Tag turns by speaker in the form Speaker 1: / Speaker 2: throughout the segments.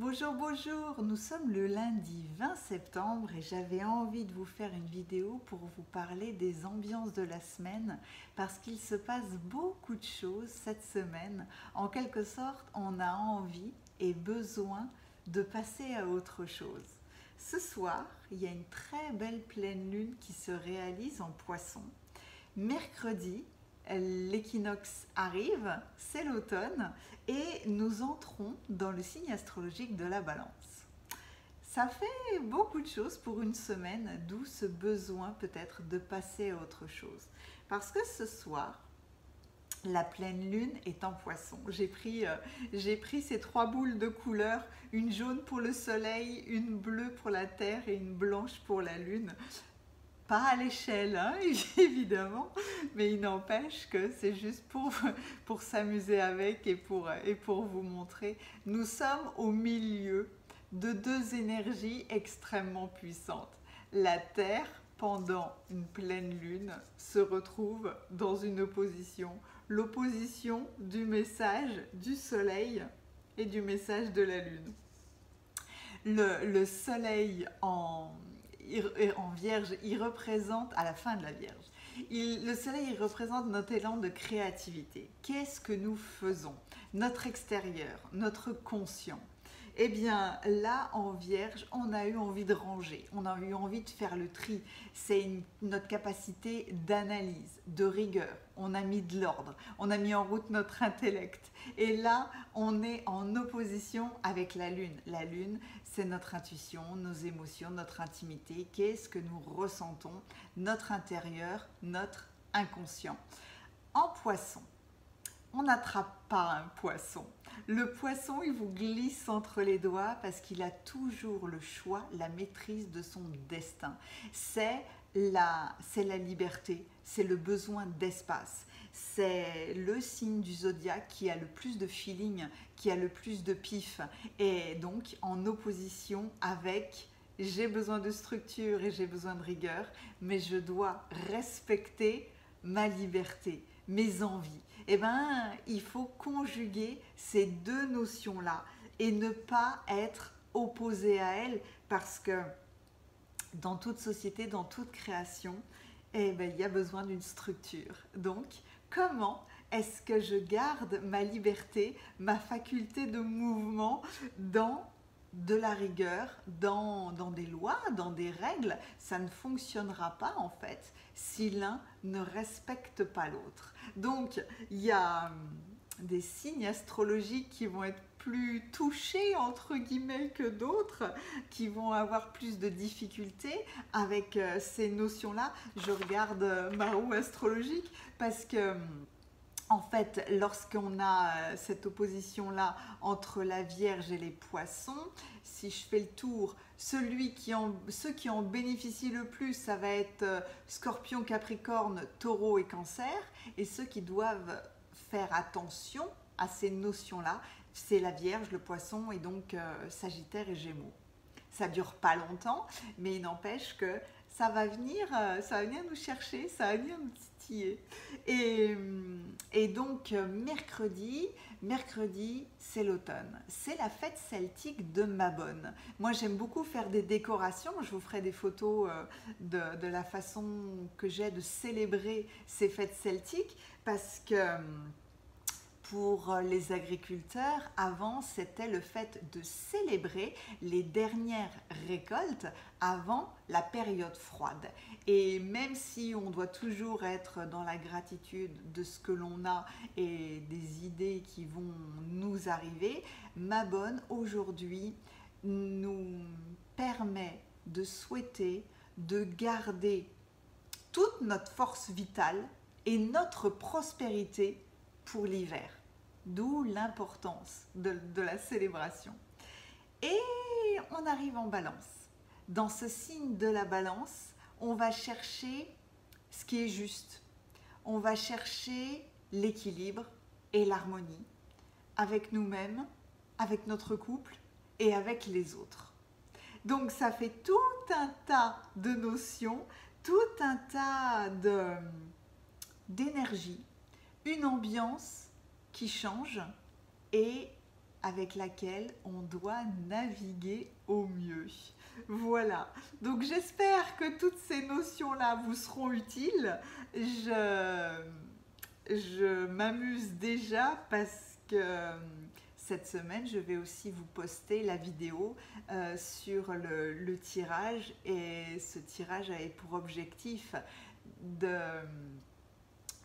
Speaker 1: Bonjour, bonjour, nous sommes le lundi 20 septembre et j'avais envie de vous faire une vidéo pour vous parler des ambiances de la semaine parce qu'il se passe beaucoup de choses cette semaine. En quelque sorte, on a envie et besoin de passer à autre chose. Ce soir, il y a une très belle pleine lune qui se réalise en Poisson. Mercredi, l'équinoxe arrive, c'est l'automne et nous entrons dans le signe astrologique de la Balance. Ça fait beaucoup de choses pour une semaine, d'où ce besoin peut-être de passer à autre chose. Parce que ce soir, la pleine lune est en Poisson. J'ai pris ces trois boules de couleurs, une jaune pour le soleil, une bleue pour la terre et une blanche pour la lune. Pas à l'échelle, hein, évidemment, mais il n'empêche que c'est juste pour s'amuser avec et pour vous montrer. Nous sommes au milieu de deux énergies extrêmement puissantes. La Terre, pendant une pleine lune, se retrouve dans une opposition. L'opposition du message du Soleil et du message de la Lune. Le Soleil en Vierge, il représente, à la fin de la Vierge, le soleil il représente notre élan de créativité. Qu'est-ce que nous faisons? Notre extérieur, notre conscient. Eh bien là en Vierge, on a eu envie de ranger, on a eu envie de faire le tri. C'est notre capacité d'analyse, de rigueur. On a mis de l'ordre, on a mis en route notre intellect. Et là, on est en opposition avec la Lune. La Lune, c'est notre intuition, nos émotions, notre intimité. Qu'est-ce que nous ressentons? Notre intérieur, notre inconscient. En Poisson, on n'attrape pas un poisson. Le poisson, il vous glisse entre les doigts parce qu'il a toujours le choix, la maîtrise de son destin. C'est la liberté, c'est le besoin d'espace. C'est le signe du zodiaque qui a le plus de feeling, qui a le plus de pif. Et donc, en opposition avec j'ai besoin de structure et j'ai besoin de rigueur, mais je dois respecter ma liberté, mes envies. Eh bien, il faut conjuguer ces deux notions-là et ne pas être opposé à elles parce que dans toute société, dans toute création, eh bien, il y a besoin d'une structure. Donc, comment est-ce que je garde ma liberté, ma faculté de mouvement dans de la rigueur, dans des lois, dans des règles? Ça ne fonctionnera pas en fait si l'un ne respecte pas l'autre. Donc il y a des signes astrologiques qui vont être plus touchés entre guillemets que d'autres, qui vont avoir plus de difficultés avec ces notions-là. Je regarde ma roue astrologique parce que en fait, lorsqu'on a cette opposition-là entre la Vierge et les Poissons, si je fais le tour, ceux qui en bénéficient le plus, ça va être Scorpion, Capricorne, Taureau et Cancer. Et ceux qui doivent faire attention à ces notions-là, c'est la Vierge, le Poisson et donc Sagittaire et Gémeaux. Ça ne dure pas longtemps, mais il n'empêche que ça va venir nous chercher, ça va venir nous titiller. Et donc mercredi, c'est l'automne. C'est la fête celtique de Mabon. Moi, j'aime beaucoup faire des décorations. Je vous ferai des photos de la façon que j'ai de célébrer ces fêtes celtiques parce que pour les agriculteurs, avant, c'était le fait de célébrer les dernières récoltes avant la période froide. Et même si on doit toujours être dans la gratitude de ce que l'on a et des idées qui vont nous arriver, Mabon, aujourd'hui, nous permet de souhaiter, de garder toute notre force vitale et notre prospérité pour l'hiver. D'où l'importance de la célébration. Et on arrive en Balance. Dans ce signe de la Balance, on va chercher ce qui est juste. On va chercher l'équilibre et l'harmonie avec nous-mêmes, avec notre couple et avec les autres. Donc ça fait tout un tas de notions, tout un tas d'énergie, une ambiance qui change et avec laquelle on doit naviguer au mieux. Voilà, donc j'espère que toutes ces notions-là vous seront utiles. Je m'amuse déjà parce que cette semaine, je vais aussi vous poster la vidéo sur le tirage, et ce tirage avait pour objectif de,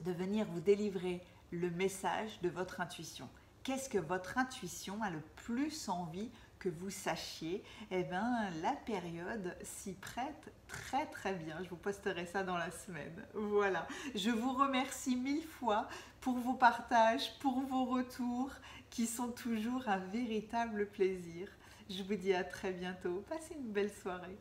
Speaker 1: de venir vous délivrer le message de votre intuition. Qu'est-ce que votre intuition a le plus envie que vous sachiez? Eh bien, la période s'y prête très très bien. Je vous posterai ça dans la semaine. Voilà. Je vous remercie mille fois pour vos partages, pour vos retours, qui sont toujours un véritable plaisir. Je vous dis à très bientôt. Passez une belle soirée.